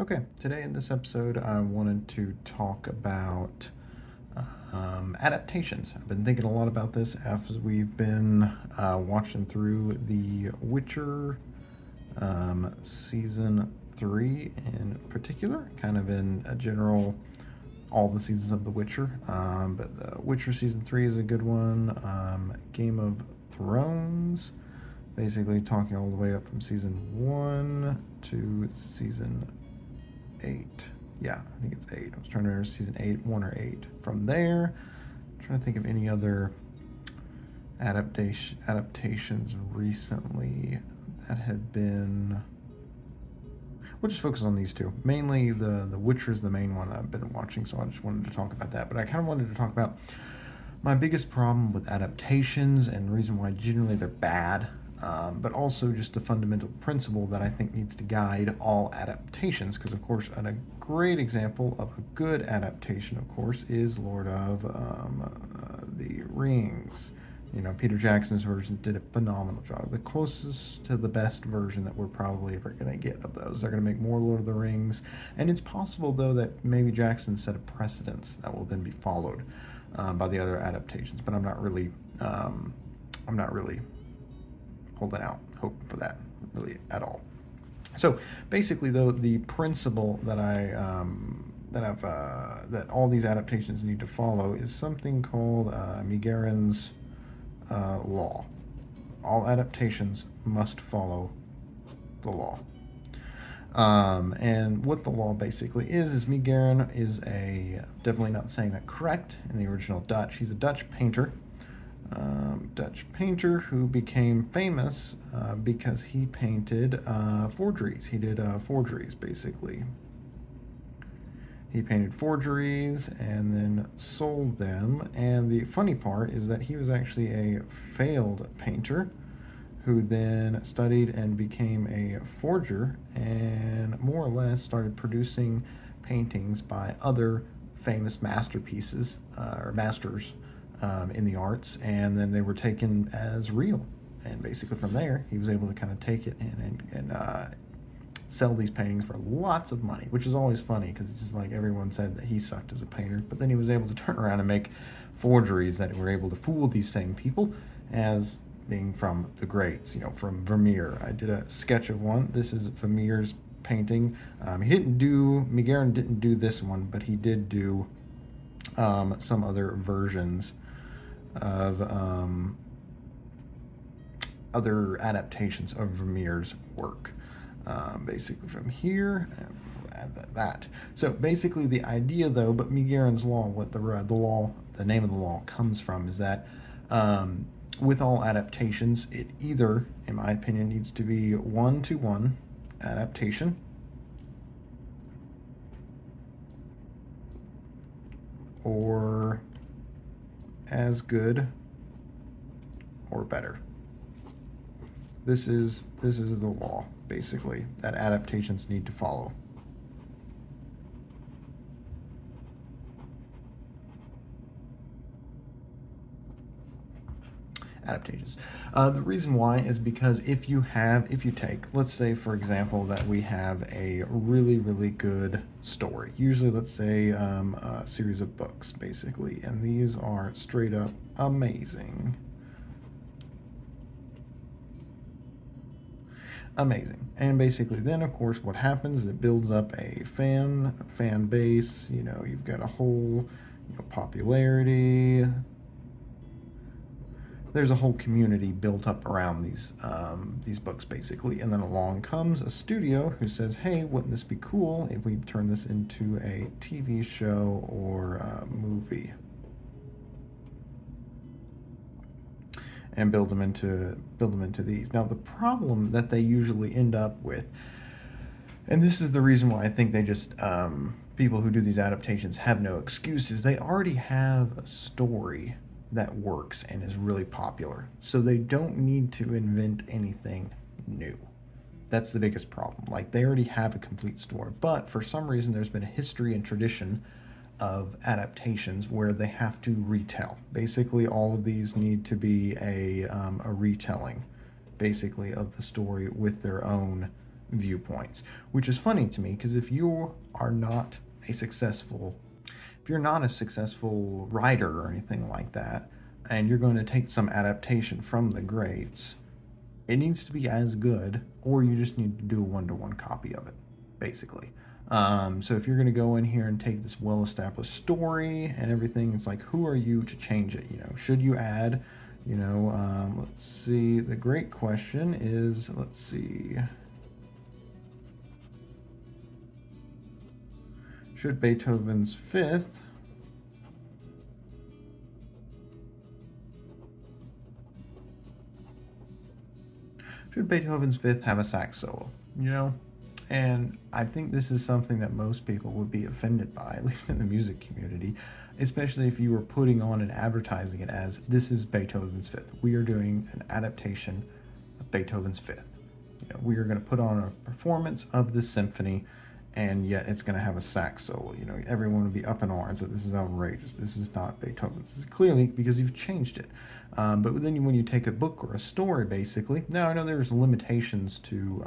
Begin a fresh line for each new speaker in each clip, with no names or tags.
Okay, today in this episode, I wanted to talk about adaptations. I've been thinking a lot about this after we've been watching through The Witcher season 3 in particular, kind of in a general, all the seasons of The Witcher. But The Witcher season 3 is a good one. Game of Thrones, basically talking all the way up from season 1 to season 8. Yeah, I think it's 8. I was trying to remember season 8, 1 or 8. From there, I'm trying to think of any other adaptations recently that had been. We'll just focus on these two. Mainly the Witcher is the main one I've been watching, so I just wanted to talk about that. But I kind of wanted to talk about my biggest problem with adaptations and the reason why generally they're bad, but also just the fundamental principle that I think needs to guide all adaptations. Because, of course, a great example of a good adaptation, of course, is Lord of the Rings. You know, Peter Jackson's version did a phenomenal job. The closest to the best version that we're probably ever going to get of those. They're going to make more Lord of the Rings. And it's possible, though, that maybe Jackson set a precedence that will then be followed by the other adaptations. But I'm not really holding out hope for that really at all. So basically, though, the principle that that all these adaptations need to follow is something called Meegeren's law. All adaptations must follow the law. And what the law basically is Meegeren is definitely not saying that correct in the original Dutch. He's a Dutch painter. Dutch painter who became famous because he painted forgeries. He did forgeries, basically. He painted forgeries and then sold them. And the funny part is that he was actually a failed painter who then studied and became a forger and more or less started producing paintings by other famous masterpieces or masters in the arts, and then they were taken as real. And basically from there, he was able to kind of take it and sell these paintings for lots of money, which is always funny because it's just like everyone said that he sucked as a painter, but then he was able to turn around and make forgeries that were able to fool these same people as being from the greats, you know, from Vermeer. I did a sketch of one. This is Vermeer's painting. Meegeren didn't do this one, but he did do some other versions of other adaptations of Vermeer's work. Basically from here, and we'll add that. So basically the idea though, but Meegeren's law, what the name of the law comes from is that with all adaptations, it either, in my opinion, needs to be 1-to-1 adaptation, or as good or better. This is the law, basically, that adaptations need to follow. Adaptations. The reason why is because if you take, let's say, for example, that we have a really, really good story. Usually, let's say, a series of books, basically, and these are straight up amazing. Amazing. And basically then, of course, what happens is it builds up a fan base. You know, you've got a whole, popularity. There's a whole community built up around these books, basically. And then along comes a studio who says, hey, wouldn't this be cool if we turn this into a TV show or a movie? And build them into these. Now the problem that they usually end up with, and this is the reason why I think they just people who do these adaptations have no excuses. They already have a story that works and is really popular, so they don't need to invent anything new. That's the biggest problem. Like, they already have a complete story, but for some reason there's been a history and tradition of adaptations where they have to retell. Basically, all of these need to be a retelling, basically, of the story with their own viewpoints, which is funny to me because if you are not a successful if you're not a successful writer or anything like that, and you're going to take some adaptation from the greats, it needs to be as good, or you just need to do a one-to-one copy of it, basically. So if you're going to go in here and take this well-established story and everything, it's like, who are you to change it? Should you add, let's see, the great question is, let's see, should Beethoven's Fifth have a sax solo? And I think this is something that most people would be offended by, at least in the music community, especially if you were putting on and advertising it as, this is Beethoven's Fifth. We are doing an adaptation of Beethoven's Fifth. We are going to put on a performance of this symphony, and yet it's going to have a sax solo. Everyone would be up in arms that this is outrageous. This is not Beethoven's. This is clearly because you've changed it. But then when you take a book or a story, basically, now I know there's limitations to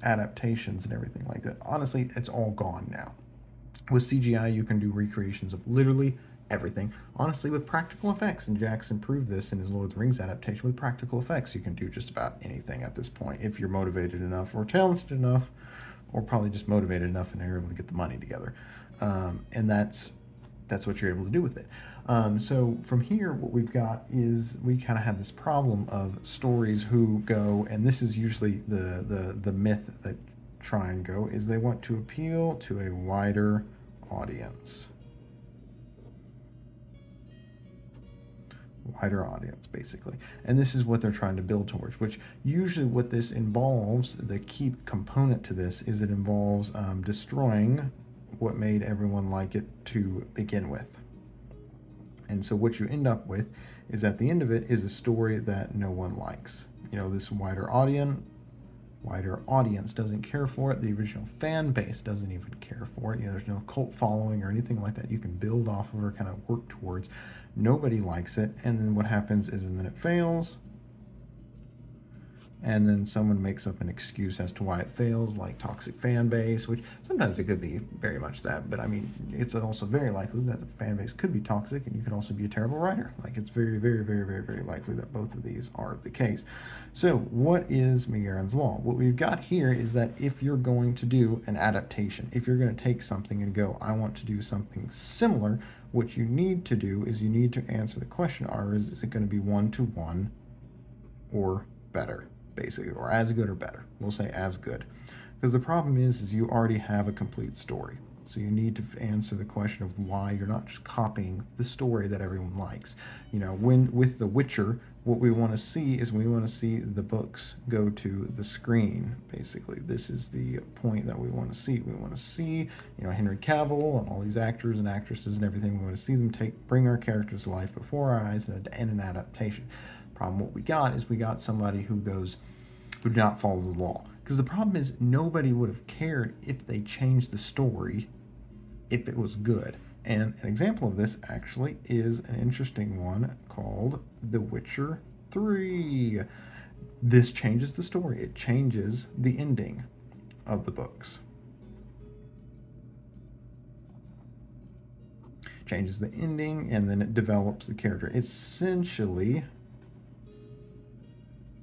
adaptations and everything like that. Honestly, it's all gone now. With CGI, you can do recreations of literally everything. Honestly, with practical effects, and Jackson proved this in his Lord of the Rings adaptation, with practical effects, you can do just about anything at this point if you're motivated enough or talented enough, or probably just motivated enough and you're able to get the money together. And that's what you're able to do with it. So from here, what we've got is we kind of have this problem of stories who go, and this is usually the myth that try and go, is they want to appeal to a wider audience. Wider audience, basically. And this is what they're trying to build towards, which usually what this involves, the key component to this, is it involves destroying what made everyone like it to begin with. And so what you end up with is, at the end of it, is a story that no one likes. This wider audience doesn't care for it. The original fan base doesn't even care for it. There's no cult following or anything like that you can build off of or kind of work towards. Nobody likes it, and then what happens is, and then it fails, and then someone makes up an excuse as to why it fails, like toxic fan base, which sometimes it could be very much that, but I mean, it's also very likely that the fan base could be toxic, and you could also be a terrible writer. Like, it's very, very, very, very, very likely that both of these are the case. So what is Meegeren's law? What we've got here is that if you're going to do an adaptation, if you're going to take something and go, I want to do something similar, what you need to do is you need to answer the question, is it going to be one-to-one or better? Basically, or as good or better. We'll say as good, because the problem is you already have a complete story. So you need to answer the question of why you're not just copying the story that everyone likes. When with The Witcher, what we want to see is we want to see the books go to the screen. Basically, this is the point that we want to see. We want to see, Henry Cavill and all these actors and actresses and everything. We want to see them bring our characters to life before our eyes in an adaptation. Problem what we got is we got somebody who did not follow the law. Because the problem is nobody would have cared if they changed the story if it was good. And an example of this actually is an interesting one called The Witcher 3. This changes the story. It changes the ending of the books. Changes the ending, and then it develops the character. Essentially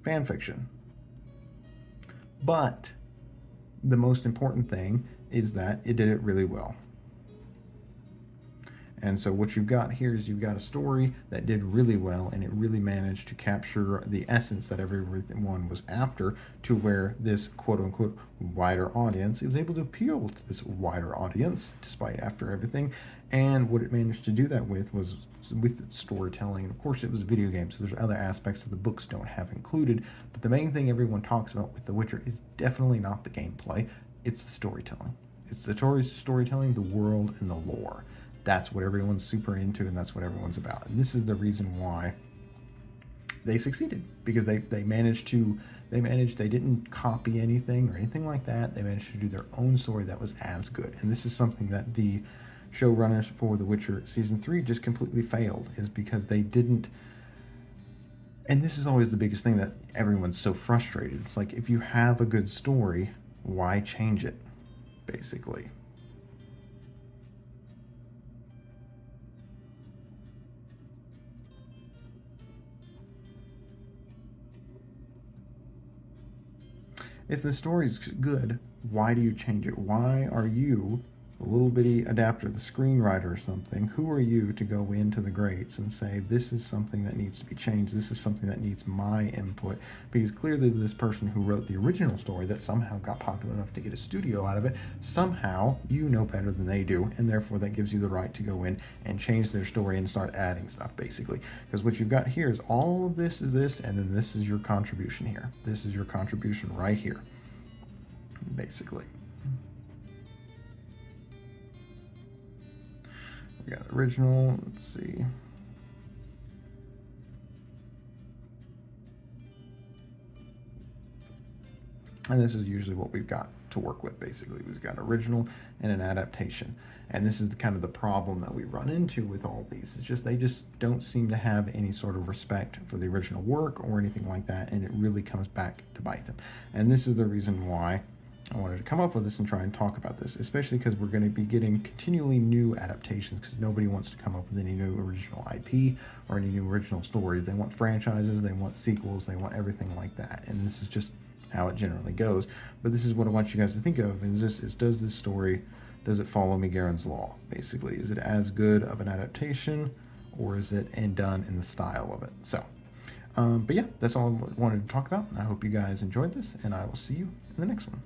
fan fiction. But the most important thing is that it did it really well. And so what you've got here is you've got a story that did really well, and it really managed to capture the essence that everyone was after, to where this quote-unquote wider audience, it was able to appeal to this wider audience despite after everything. And what it managed to do that with was with its storytelling. And of course, it was a video game, so there's other aspects that the books don't have included. But the main thing everyone talks about with The Witcher is definitely not the gameplay. It's the storytelling. It's the storytelling, the world, and the lore. That's what everyone's super into, and that's what everyone's about. And this is the reason why they succeeded, because they didn't copy anything or anything like that. They managed to do their own story that was as good. And this is something that the showrunners for The Witcher Season 3 just completely failed, is because they didn't. And this is always the biggest thing that everyone's so frustrated. It's like, if you have a good story, why change it, basically? If the story's good, why do you change it? Why are you, a little bitty adapter, the screenwriter or something, who are you to go into the greats and say, this is something that needs to be changed, this is something that needs my input? Because clearly this person who wrote the original story that somehow got popular enough to get a studio out of it, somehow you know better than they do, and therefore that gives you the right to go in and change their story and start adding stuff, basically. Because what you've got here is all of this is this, and then this is your contribution here. This is your contribution right here, basically. We got the original, let's see. And this is usually what we've got to work with, basically. We've got original and an adaptation. And this is the kind of the problem that we run into with all these. It's just they just don't seem to have any sort of respect for the original work or anything like that, and it really comes back to bite them. And this is the reason why I wanted to come up with this and try and talk about this, especially because we're going to be getting continually new adaptations, because nobody wants to come up with any new original IP or any new original stories. They want franchises, they want sequels, they want everything like that, and this is just how it generally goes. But this is what I want you guys to think of, is does this story, does it follow Meegeren's law, basically? Is it as good of an adaptation, or is it done in the style of it? So, but yeah, that's all I wanted to talk about. I hope you guys enjoyed this, and I will see you in the next one.